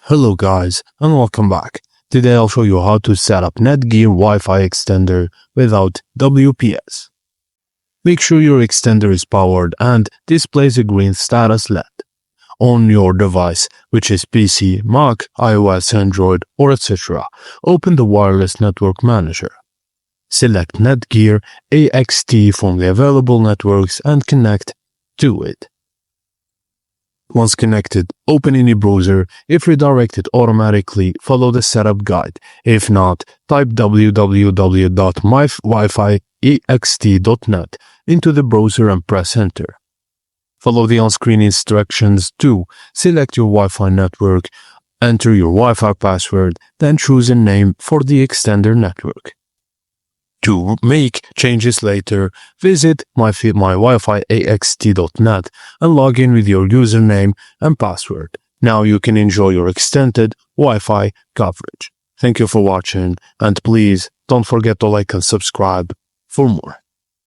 Hello guys and welcome back. Today I'll show you how to set up Netgear Wi-Fi extender without WPS. Make sure your extender is powered and displays a green status LED. On your device, which is PC, Mac, iOS, Android, or etc., open the Wireless Network Manager. Select Netgear AXT from the available networks and connect to it. Once connected, open any browser. If redirected automatically, follow the setup guide. If not, type www.mywifi.ext.net into the browser and press enter. Follow the on-screen instructions to select your Wi-Fi network, enter your Wi-Fi password, then choose a name for the extender network. To make changes later, visit mywifi.ext.net and log in with your username and password. Now you can enjoy your extended Wi-Fi coverage. Thank you for watching, and please don't forget to like and subscribe for more.